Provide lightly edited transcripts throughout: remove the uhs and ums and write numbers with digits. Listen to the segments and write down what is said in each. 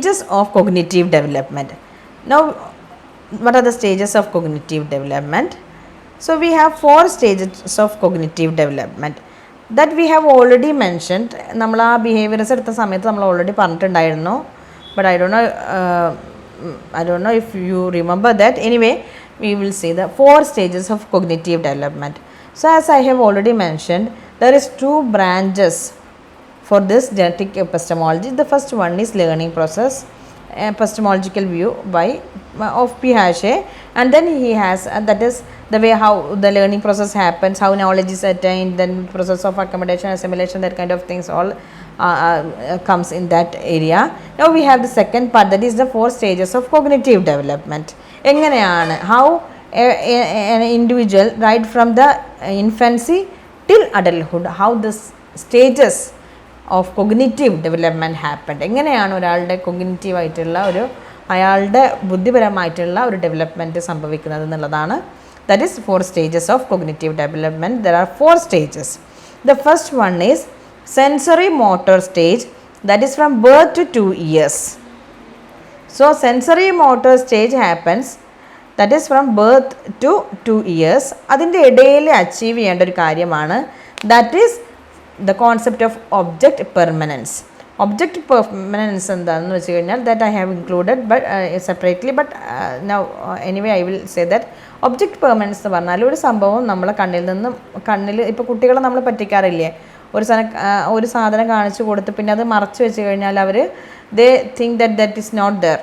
stages of cognitive development. Now, what are the stages of cognitive development? So, we have 4 stages of cognitive development that we have already mentioned. നമ്മൾ ആ ബിഹേവിയർസ് എടുത്ത സമയത്ത് നമ്മൾ already പറഞ്ഞിട്ടുണ്ടായിരുന്നു. But I don't know if you remember that. Anyway, we will see the 4 stages of cognitive development. So, as I have already mentioned, there is 2 branches for this genetic epistemology. The first one is learning process, epistemological view of Piaget, and then he has that is the way how the learning process happens, how knowledge is attained, then process of accommodation, assimilation, that kind of things all comes in that area. Now we have the second part, that is the 4 stages of cognitive development. എങ്ങനെയാണ് how an individual right from the infancy till adulthood, how the stages of cognitive development happened, എങ്ങനെയാണ് ഒരാളുടെ cognitive ആയിട്ടുള്ള അയാളുടെ ബുദ്ധിപരമായിട്ടുള്ള ഒരു development സംഭവിക്കുന്നത് എന്നുള്ളതാണ്. That is 4 stages of cognitive development. There are 4 stages. The first one is sensory motor stage, that is from birth to 2 years. So sensory motor stage happens, that is from birth to 2 years. അതിൻ്റെ ഇടയിൽ achieve ചെയ്യേണ്ട ഒരു കാര്യമാണ്, that is the concept of object permanence. Object permanence എന്താണെന്ന് വെച്ച് കഴിഞ്ഞാൽ that I have included but separately, but now anyway I will say that object permanence എന്ന് പറഞ്ഞാൽ ഒരു സംഭവം നമ്മളെ കണ്ണിൽ ഇപ്പോൾ കുട്ടികളെ നമ്മൾ പറ്റിക്കാറില്ലേ, ഒരു സാധനം കാണിച്ചു കൊടുത്ത് പിന്നെ അത് മറച്ചു വെച്ച് കഴിഞ്ഞാൽ അവർ they think that is not there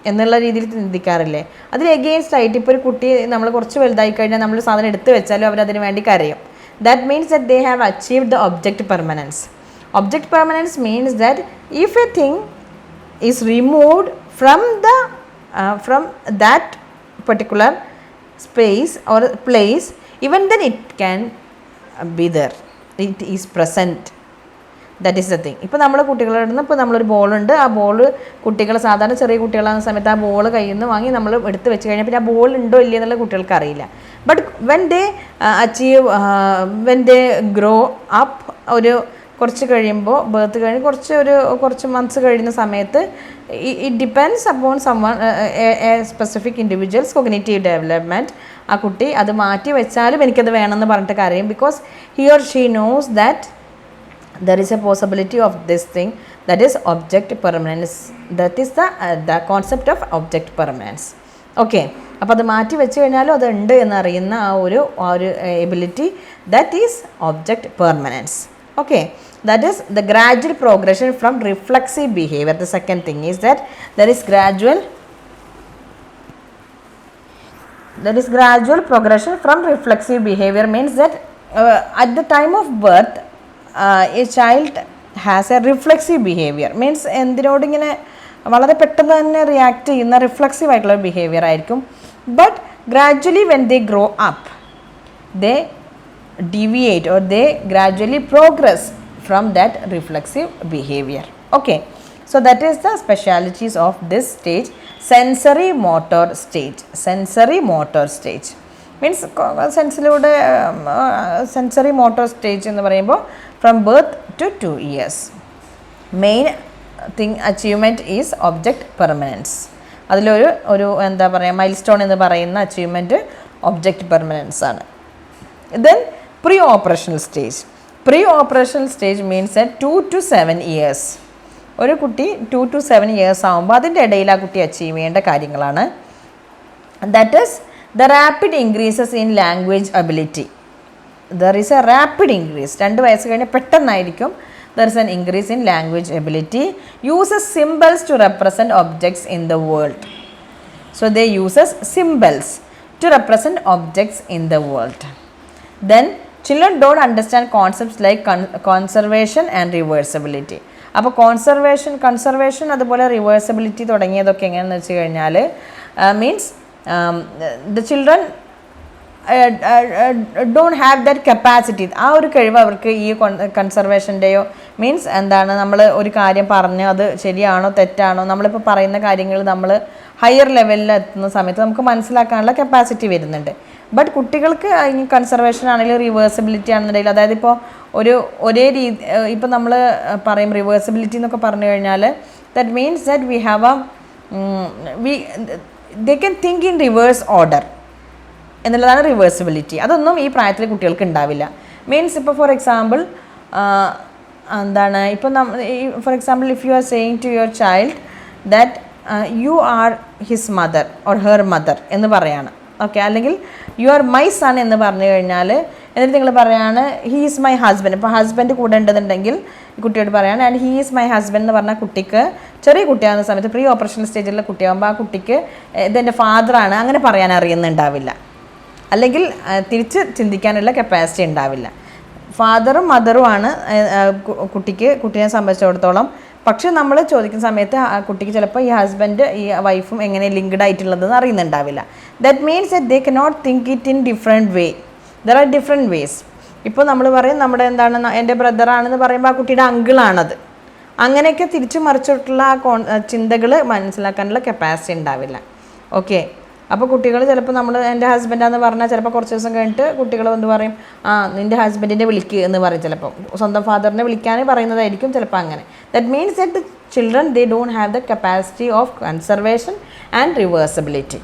എന്നുള്ള രീതിയിൽ ചിന്തിക്കാറില്ലേ. അതിന് എഗെയിൻസ്റ്റ് ആയിട്ട് ഇപ്പോൾ ഒരു കുട്ടി നമ്മൾ കുറച്ച് വലുതായി കഴിഞ്ഞാൽ നമ്മൾ സാധനം എടുത്ത് വെച്ചാലും അവരതിന് വേണ്ടി കരയും. That means that they have achieved the object permanence. Object permanence means that if a thing is removed from that particular space or place, even then it can be there. It is present. That is the thing. ഇപ്പോൾ നമ്മൾ കുട്ടികളുടെ അടുത്ത് ഇപ്പോൾ നമ്മളൊരു ബോളുണ്ട്, ആ ball കുട്ടികൾ സാധാരണ ചെറിയ കുട്ടികളാകുന്ന സമയത്ത് ആ ബോൾ കയ്യിൽ നിന്ന് വാങ്ങി നമ്മൾ എടുത്ത് വെച്ച് കഴിഞ്ഞാൽ പിന്നെ ആ ബോൾ ഉണ്ടോ ഇല്ലയോ എന്നുള്ള കുട്ടികൾക്ക് അറിയില്ല. But when they achieve when they grow up, ഒരു കുറച്ച് കഴിയുമ്പോൾ ബർത്ത് കഴിഞ്ഞ് കുറച്ച് മന്ത്സ് കഴിയുന്ന സമയത്ത് it depends upon someone A specific individuals cognitive development. ആ കുട്ടി അത് മാറ്റി വെച്ചാലും എനിക്കത് വേണമെന്ന് പറഞ്ഞിട്ട് കരയും, because he or she knows that there is a possibility of this thing, that is object permanence. That is the concept of object permanence. Okay, അപ്പോൾ അത് മാറ്റി വെച്ച് കഴിഞ്ഞാലും അത് ഉണ്ട് എന്നറിയുന്ന ആ ഒരു ability, that is object permanence. Okay, that is the gradual progression from reflexive behavior. The second thing is that there is gradual progression from reflexive behavior, means that at the time of birth a child has a reflexive behavior, means എന്തിനോട് ഇങ്ങനെ വളരെ പെട്ടെന്ന് തന്നെ react ചെയ്യുന്ന reflexive ആയിട്ടുള്ള behaviour ആയിരിക്കും. But gradually when they grow up they deviate or they gradually progress from that reflexive behavior. Okay, so that is the specialities of this stage, sensory motor stage. Sensory motor stage means സെൻസിലൂടെ sensory motor stage എന്ന് പറയുമ്പോൾ from birth to 2 years. Main thing achievement is object permanence. അതിലൊരു എന്താ പറയുക മൈൽ സ്റ്റോൺ എന്ന് പറയുന്ന അച്ചീവ്മെൻറ്റ് ഒബ്ജക്റ്റ് പെർമനൻസ് ആണ്. Then pre operational stage. Pre operational stage means 2 to 7 years. ഒരു കുട്ടി 2 to 7 years ആകുമ്പോൾ അതിൻ്റെ ഇടയിൽ ആ കുട്ടി അച്ചീവ് ചെയ്യേണ്ട കാര്യങ്ങളാണ്. That is the rapid increases in language ability. There is a rapid increase. 2 വയസ്സ് കഴിഞ്ഞ് പെട്ടെന്നായിരിക്കും there is an increase in language ability. Uses symbols to represent objects in the world. So they uses symbols to represent objects in the world. Then children don't understand concepts like conservation and reversibility. അപ്പോൾ conservation അതുപോലെ reversibility തുടങ്ങിയതൊക്കെ എങ്ങനെയാണെന്ന് വെച്ച് കഴിഞ്ഞാൽ means the children don't have that capacity. ആ ഒരു കഴിവ് അവർക്ക് ഈ കൺസർവേഷൻ്റെയോ മീൻസ് എന്താണ്, നമ്മൾ ഒരു കാര്യം പറഞ്ഞ് അത് ശരിയാണോ തെറ്റാണോ, നമ്മളിപ്പോൾ പറയുന്ന കാര്യങ്ങൾ നമ്മൾ ഹയർ ലെവലിൽ എത്തുന്ന സമയത്ത് നമുക്ക് മനസ്സിലാക്കാനുള്ള കപ്പാസിറ്റി വരുന്നുണ്ട്. ബട്ട് കുട്ടികൾക്ക് ഈ കൺസർവേഷൻ ആണെങ്കിലും റിവേഴ്സിബിലിറ്റി ആണെന്നുണ്ടെങ്കിൽ, അതായത് ഇപ്പോൾ ഒരേ രീതി ഇപ്പോൾ നമ്മൾ പറയും റിവേഴ്സിബിലിറ്റി എന്നൊക്കെ പറഞ്ഞു കഴിഞ്ഞാൽ That means that we have they can think in reverse order എന്നുള്ളതാണ് റിവേഴ്സിബിലിറ്റി. അതൊന്നും ഈ പ്രായത്തിലെ കുട്ടികൾക്ക് ഉണ്ടാവില്ല. മീൻസ് ഇപ്പോൾ ഫോർ എക്സാമ്പിൾ എന്താണ്, ഇപ്പം for example if you are saying to your child that you are his mother or her mother എന്ന് പറയാണ്. ഓക്കെ, അല്ലെങ്കിൽ യു ആർ മൈ സൺ എന്ന് പറഞ്ഞു കഴിഞ്ഞാൽ എന്നിട്ട് നിങ്ങൾ പറയാണ് ഹീ ഈസ് മൈ ഹസ്ബൻഡ്. ഇപ്പോൾ ഹസ്ബൻഡ് കൂടെ ഉണ്ടെന്നുണ്ടെങ്കിൽ കുട്ടിയോട് പറയാണ് and he is my husband എന്ന് പറഞ്ഞാൽ കുട്ടിക്ക്, ചെറിയ കുട്ടിയാകുന്ന സമയത്ത് പ്രീ ഓപ്പറേഷണൽ സ്റ്റേജിലുള്ള കുട്ടിയാകുമ്പോൾ ആ കുട്ടിക്ക് ഇതെൻ്റെ ഫാദറാണ് അങ്ങനെ പറയാൻ അറിയുന്നുണ്ടാവില്ല, അല്ലെങ്കിൽ തിരിച്ച് ചിന്തിക്കാനുള്ള കപ്പാസിറ്റി ഉണ്ടാവില്ല. ഫാദറും മദറുമാണ് കുട്ടിയെ സംബന്ധിച്ചിടത്തോളം. പക്ഷെ നമ്മൾ ചോദിക്കുന്ന സമയത്ത് ആ കുട്ടിക്ക് ചിലപ്പോൾ ഈ ഹസ്ബൻഡ് ഈ വൈഫും എങ്ങനെ ലിങ്ക്ഡ് ആയിട്ടുള്ളതെന്ന് അറിയുന്നുണ്ടാവില്ല. That means that they cannot think it in different way. There are different ways. ഇപ്പോൾ നമ്മൾ പറയും നമ്മുടെ എന്താണ് എൻ്റെ ബ്രദറാണെന്ന് പറയുമ്പോൾ ആ കുട്ടിയുടെ അങ്കിളാണത്. അങ്ങനെയൊക്കെ തിരിച്ചു മറിച്ചിട്ടുള്ള ആ ചിന്തകൾ മനസ്സിലാക്കാനുള്ള കപ്പാസിറ്റി ഉണ്ടാവില്ല. ഓക്കെ, അപ്പോൾ കുട്ടികൾ ചിലപ്പോൾ നമ്മൾ എൻ്റെ ഹസ്ബൻഡാന്ന് പറഞ്ഞാൽ ചിലപ്പോൾ കുറച്ച് ദിവസം കഴിഞ്ഞിട്ട് കുട്ടികൾ എന്ത് പറയും, നിൻ്റെ ഹസ്ബൻഡിനെ വിളിക്കുക എന്ന് പറയും. ചിലപ്പോൾ സ്വന്തം ഫാദറിനെ വിളിക്കാൻ പറയുന്നതായിരിക്കും ചിലപ്പോൾ അങ്ങനെ. That means that the children they don't have the capacity of conservation and reversibility.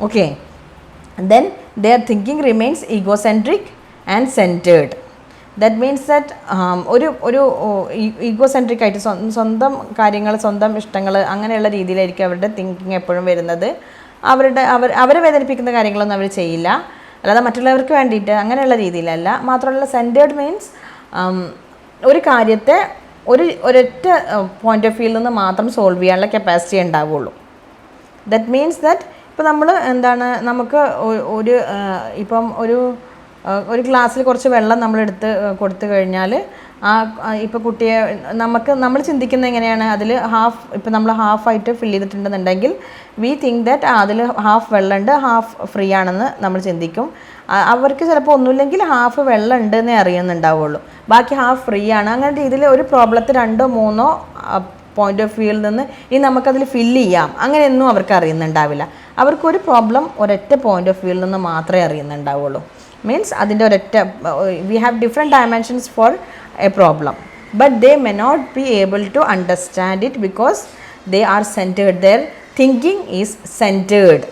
Okay, then their thinking remains egocentric and centred. That means that ഒരു ഈഗോസെൻട്രിക് ആയിട്ട് സ്വന്തം കാര്യങ്ങൾ, സ്വന്തം ഇഷ്ടങ്ങൾ അങ്ങനെയുള്ള രീതിയിലായിരിക്കും അവരുടെ തിങ്കിങ് എപ്പോഴും വരുന്നത്. അവരെ വേദനിപ്പിക്കുന്ന കാര്യങ്ങളൊന്നും അവർ ചെയ്യില്ല, അല്ലാതെ മറ്റുള്ളവർക്ക് വേണ്ടിയിട്ട് അങ്ങനെയുള്ള രീതിയിലല്ല. മാത്രമല്ല സെൻറ്റേർഡ് മീൻസ് ഒരു കാര്യത്തെ ഒരൊറ്റ പോയിൻ്റ് ഓഫ് വ്യൂവിൽ നിന്ന് മാത്രം സോൾവ് ചെയ്യാനുള്ള കപ്പാസിറ്റി ഉണ്ടാവുള്ളൂ. ദറ്റ് മീൻസ് ദറ്റ് ഇപ്പോൾ നമ്മൾ എന്താണ്, നമുക്ക് ഇപ്പം ഒരു ഗ്ലാസ്സിൽ കുറച്ച് വെള്ളം നമ്മളെടുത്ത് കൊടുത്തു കഴിഞ്ഞാൽ ഇപ്പോൾ കുട്ടിയെ നമ്മൾ ചിന്തിക്കുന്നത് എങ്ങനെയാണ്, അതിൽ ഇപ്പോൾ നമ്മൾ ഹാഫായിട്ട് ഫില്ല് ചെയ്തിട്ടുണ്ടെന്നുണ്ടെങ്കിൽ വി തിങ്ക് ദാറ്റ് അതിൽ ഹാഫ് വെള്ളമുണ്ട് ഹാഫ് ഫ്രീ ആണെന്ന് നമ്മൾ ചിന്തിക്കും. അവർക്ക് ചിലപ്പോൾ ഒന്നുമില്ലെങ്കിൽ ഹാഫ് വെള്ളം ഉണ്ടെന്നേ അറിയുന്നുണ്ടാവുള്ളൂ, ബാക്കി ഹാഫ് ഫ്രീ ആണ്. അങ്ങനെ രീതിയിൽ ഒരു പ്രോബ്ലത്തിൽ 2 or 3 പോയിൻ്റ് ഓഫ് വ്യൂവിൽ നിന്ന് ഇനി നമുക്കതിൽ ഫില്ല് ചെയ്യാം അങ്ങനെയൊന്നും അവർക്ക് അറിയുന്നുണ്ടാവില്ല. അവർക്കൊരു പ്രോബ്ലം ഒരൊറ്റ പോയിൻ്റ് ഓഫ് വ്യൂവിൽ നിന്ന് മാത്രമേ അറിയുന്നുണ്ടാവുള്ളൂ. മീൻസ് അതിൻ്റെ we have different dimensions for a problem, but they may not be able to understand it because they are centered. Their thinking is centered.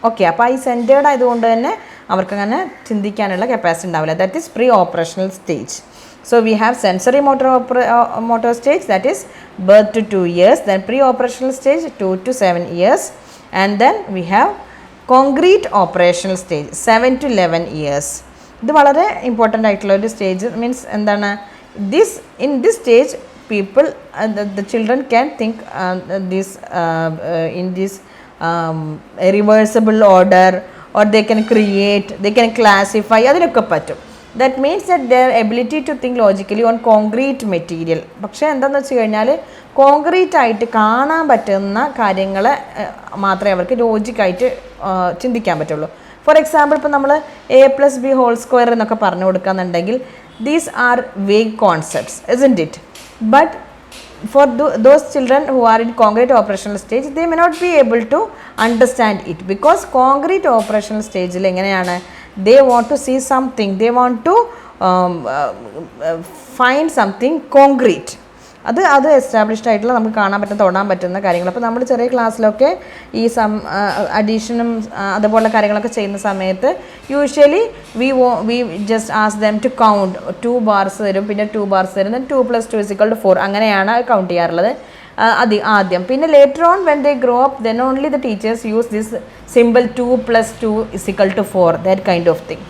Okay, അപ്പോൾ ഈ സെൻറ്റേർഡ് ആയതുകൊണ്ട് തന്നെ അവർക്കങ്ങനെ ചിന്തിക്കാനുള്ള കപ്പാസിറ്റി ഉണ്ടാവില്ല. That is pre operational stage. So we have sensory motor stage, that is birth to 2 years, then pre-operational stage 2 to 7 years, and then we have concrete operational stage 7 to 11 years. ഇത് വളരെ important ആയിട്ടുള്ള ഒരു stage. Means എന്താണ്, in this stage people the children can think in this reversible order, or they can create, they can classify, അതിനൊക്കെ പറ്റും. That means that their ability to think logically on concrete material. പക്ഷേ എന്താണെന്ന് വെച്ച് കഴിഞ്ഞാൽ concrete ആയിട്ട് കാണാൻ പറ്റുന്ന കാര്യങ്ങൾ മാത്രമേ അവർക്ക് ലോജിക്കായിട്ട് ചിന്തിക്കാൻ പറ്റുള്ളൂ. ഫോർ എക്സാമ്പിൾ ഇപ്പോൾ നമ്മൾ a+b² എന്നൊക്കെ പറഞ്ഞു കൊടുക്കുകയെന്നുണ്ടെങ്കിൽ these are vague concepts, isn't it? But for those children who are in concrete operational stage, they may not be able to understand it, because concrete operational stage എങ്ങനെയാണ്, they want to see something, they want to find something concrete. അത് established ആയിട്ടുള്ള നമുക്ക് കാണാൻ പറ്റുന്ന, തൊടാൻ പറ്റുന്ന കാര്യങ്ങൾ. അപ്പോൾ നമ്മൾ ചെറിയ ക്ലാസ്സിലൊക്കെ ഈ അഡീഷനും അതുപോലുള്ള കാര്യങ്ങളൊക്കെ ചെയ്യുന്ന സമയത്ത് usually we just ask them to count. 2 bars തരും, പിന്നെ 2 bars തരും, 2 + 2 = 4, അങ്ങനെയാണ് കൗണ്ട് ചെയ്യാറുള്ളത് ആദ്യം. പിന്നെ later on when they grow up, then only the teachers use this simple 2 + 2 = 4, that kind of thing,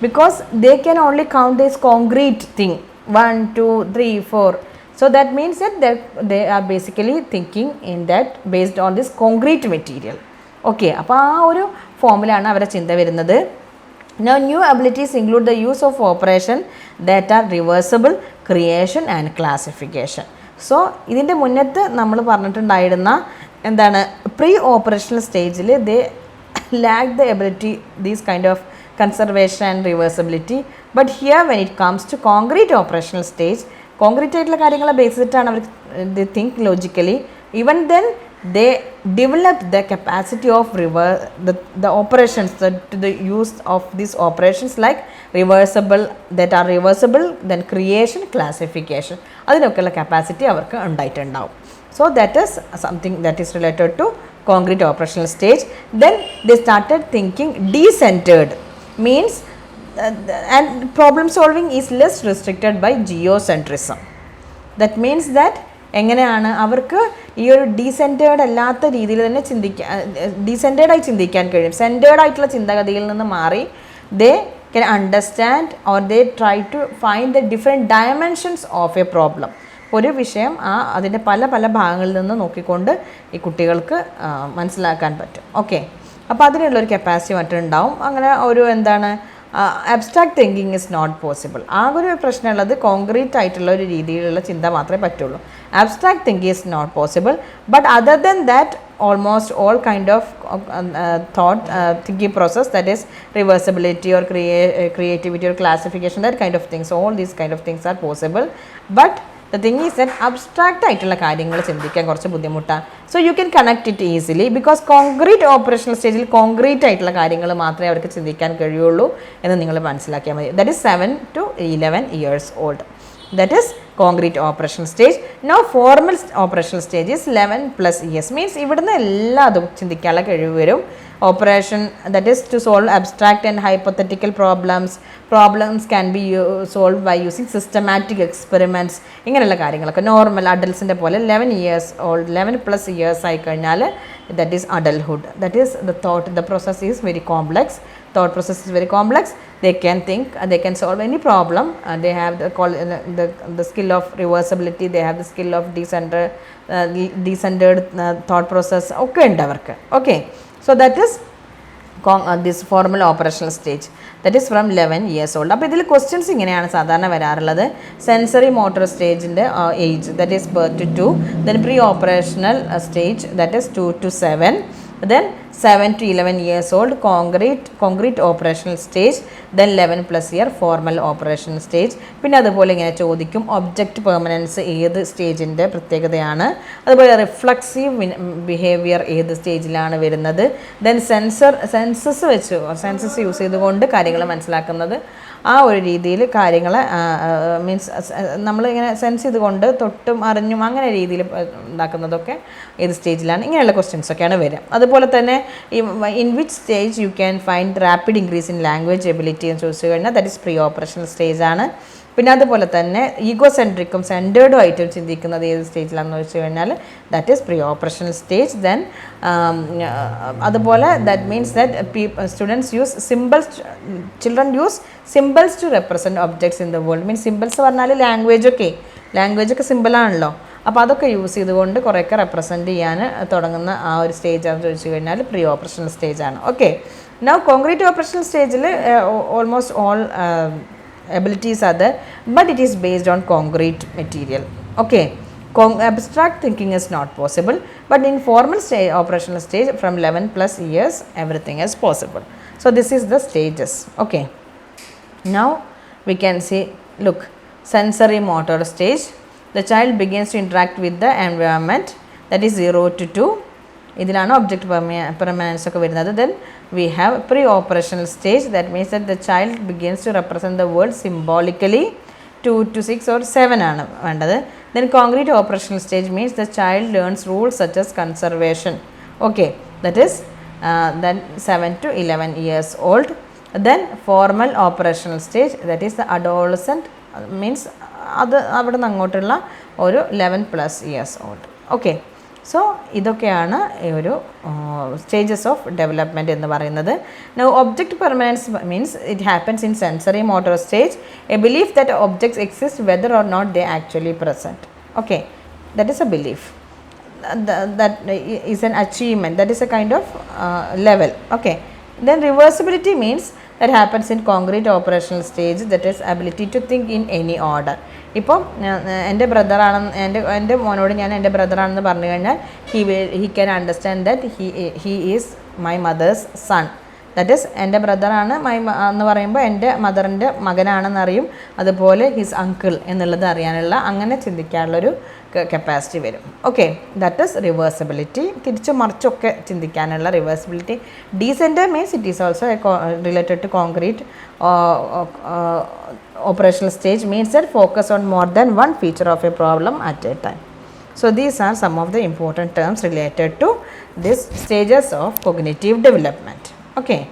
because they can only count this concrete thing 1 2 3 4. So that means that they are basically thinking in that based on this concrete material. Okay, അപ്പോൾ ആ ഒരു ഫോമിലാണ് അവരുടെ ചിന്ത വരുന്നത്. Now new abilities include the use of operation that are reversible, creation and classification. So ഇതിൻ്റെ മുന്നത്ത് നമ്മൾ പറഞ്ഞിട്ടുണ്ടായിരുന്ന എന്താണ്, പ്രീ ഓപ്പറേഷണൽ സ്റ്റേജിൽ they lack the ability, these kind of conservation and reversibility. But here when it comes to concrete operational stage, concrete ആയിട്ടുള്ള കാര്യങ്ങളെ base ചെയ്തിട്ടാണ് അവർ they think logically. Even then they develop the capacity of the operations, to the use of these operations like reversible, that are reversible, then creation, classification, അതിനൊക്കെയുള്ള capacity അവർക്ക് ഉണ്ടായിട്ടുണ്ടാവും. So that is something that is related to concrete operational stage. Then they started thinking decentered, means and problem solving is less restricted by geocentrism. That means that എങ്ങനെയാണ് അവർക്ക് ഈ ഒരു ഡീസെൻറ്റേർഡ് അല്ലാത്ത രീതിയിൽ തന്നെ ഡീസെൻറ്റേർഡായി ചിന്തിക്കാൻ കഴിയും. സെൻറ്റേർഡ് ആയിട്ടുള്ള ചിന്താഗതിയിൽ നിന്ന് മാറി ദേ can understand or they try to find the different dimensions of a problem. ഒരു വിഷയം അതിൻ്റെ പല പല ഭാഗങ്ങളിൽ നിന്ന് നോക്കിക്കൊണ്ട് ഈ കുട്ടികൾക്ക് മനസ്സിലാക്കാൻ പറ്റും. ഓക്കെ, അപ്പോൾ അതിനുള്ളൊരു കപ്പാസിറ്റി മറ്റുണ്ടാവും. അങ്ങനെ ഒരു എന്താണ് abstract thinking is not possible. ആകെ ഒരു പ്രശ്നമുള്ളത് കോൺക്രീറ്റ് ആയിട്ടുള്ള ഒരു രീതിയിലുള്ള ചിന്ത മാത്രമേ പറ്റുള്ളൂ. Abstract thinking is not possible. But other than that almost all kind of thought thinking process, that is reversibility or creativity or classification, that kind of things, all these kind of things are possible. But the thing is that abstract ആയിട്ടുള്ള കാര്യങ്ങൾ ചിന്തിക്കാൻ കുറച്ച് ബുദ്ധിമുട്ടാണ്. So you can connect it easily because concrete operational സ്റ്റേജിൽ concrete ആയിട്ടുള്ള കാര്യങ്ങൾ മാത്രമേ അവർക്ക് ചിന്തിക്കാൻ കഴിയുള്ളൂ എന്ന് നിങ്ങൾ മനസ്സിലാക്കിയാൽ മതി. That is 7 to 11 years old. That is concrete operational stage. Now formal operational stage is 11 plus years. Means ഇവിടുന്ന് എല്ലാതും ചിന്തിക്കാനുള്ള കഴിവ് വരും. Operation, that is to solve abstract and hypothetical problems. Problems can be solved by using systematic experiments. ഇങ്ങനെയുള്ള കാര്യങ്ങളൊക്കെ normal അഡൽട്ട്സിൻ്റെ പോലെ 11 years old, 11 plus years ആയി കഴിഞ്ഞാൽ that is adulthood. That is the thought, the process is very complex. Thought process is very complex. They can think, they can solve any problem. They have the skill of reversibility. They have the skill of decentered thought process. Okay, ഉണ്ട് അവർക്ക്. Okay, so that is this formal operational stage. That is from 11 years old. അപ്പോൾ ഇതിൽ questions ഇങ്ങനെയാണ് സാധാരണ വരാറുള്ളത്. Sensory motor സ്റ്റേജിൻ്റെ age, that is birth to 2. Then pre operational stage, that is 2 to 7. Then 7 to 11 years old concrete operational stage. Then 11 plus year formal operational stage. പിന്നെ അതുപോലെ ഇങ്ങനെ ചോദിക്കും ഒബ്ജക്റ്റ് പെർമനൻസ് ഏത് സ്റ്റേജിൻ്റെ പ്രത്യേകതയാണ്, അതുപോലെ റിഫ്ലക്സീവ് ബിഹേവിയർ ഏത് സ്റ്റേജിലാണ് വരുന്നത്. ദെൻ സെൻസസ് യൂസ് ചെയ്തുകൊണ്ട് കാര്യങ്ങൾ മനസ്സിലാക്കുന്നത്, ആ ഒരു രീതിയിൽ കാര്യങ്ങൾ മീൻസ് നമ്മളിങ്ങനെ സെൻസ് ചെയ്തുകൊണ്ട് തൊട്ടും അറിഞ്ഞും അങ്ങനെ രീതിയിൽ ഉണ്ടാക്കുന്നതൊക്കെ ഏത് സ്റ്റേജിലാണ്, ഇങ്ങനെയുള്ള ക്വസ്റ്റ്യൻസൊക്കെയാണ് വരിക. അതുപോലെ തന്നെ in which stage you can find rapid increase in language ability എന്ന് ചോദിച്ചു കഴിഞ്ഞാൽ that is pre operational stage ആണ്. പിന്നെ അതുപോലെ തന്നെ ഈഗോസെൻട്രിക്കും സെൻറ്റേർഡും ആയിട്ടും ചിന്തിക്കുന്നത് ഏത് സ്റ്റേജിലാണെന്ന് ചോദിച്ചു കഴിഞ്ഞാൽ that is pre operational stage. Then അതുപോലെ that means that students use symbols, children use symbols to represent objects in the world. Means symbols പറഞ്ഞാൽ ലാംഗ്വേജൊക്കെ സിമ്പിളാണല്ലോ, അപ്പോൾ അതൊക്കെ യൂസ് ചെയ്തുകൊണ്ട് കുറേയൊക്കെ റെപ്രസെൻറ്റ് ചെയ്യാൻ തുടങ്ങുന്ന ആ ഒരു സ്റ്റേജാണെന്ന് ചോദിച്ചു കഴിഞ്ഞാൽ പ്രീ ഓപ്പറേഷണൽ സ്റ്റേജാണ്. ഓക്കെ, നൗ കോൺക്രീറ്റ് ഓപ്പറേഷണൽ സ്റ്റേജിൽ almost all abilities are there, but it is based on concrete material. Okay, abstract thinking is not possible, but in formal operational stage from 11 plus years everything is possible. So this is the stages. Okay, now we can see, look, sensory motor stage, the child begins to interact with the environment, that is 0 to 2. ഇതിലാണ് object permanence ഒക്കെ വരുന്നത്. Then we have pre operational stage, that means that the child begins to represent the world symbolically. 2 to 6 or 7 ആണ് വേണ്ടത്. Then concrete operational stage means the child learns rules such as conservation. Okay, that is then 7 to 11 years old. Then formal operational stage, that is the adolescent, means അത് അവിടെ നിന്ന് അങ്ങോട്ടുള്ള ഒരു 11 plus years old. Okay, so ഇതൊക്കെയാണ് ഒരു stages of development എന്ന് പറയുന്നത്. Now object permanence means it happens in sensory motor stage, a belief that objects exist whether or not they actually present. Okay, that is a belief, that is an achievement, that is a kind of level. Okay, then reversibility means that happens in concrete operational stage, that is ability to think in any order. ഇപ്പം എൻ്റെ ബ്രദറാണെന്ന് എൻ്റെ മോനോട് ഞാൻ എൻ്റെ ബ്രദറാണെന്ന് പറഞ്ഞു കഴിഞ്ഞാൽ he can understand that he is my mother's son. That is എൻ്റെ ബ്രദറാണ് എന്ന് പറയുമ്പോൾ എൻ്റെ മദറിൻ്റെ മകനാണെന്നറിയും, അതുപോലെ ഹിസ് അങ്കിൾ എന്നുള്ളത് അറിയാനുള്ള, അങ്ങനെ ചിന്തിക്കാനുള്ളൊരു കപ്പാസിറ്റി വരും. ഓക്കെ, ദാറ്റ് ഈസ് റിവേഴ്സിബിലിറ്റി, തിരിച്ചു മറിച്ചൊക്കെ ചിന്തിക്കാനുള്ള reversibility. Decenter means it is also related to concrete operational stage, means that focus on more than one feature of a problem at a time. So these are some of the important terms related to these stages of cognitive development. Okay.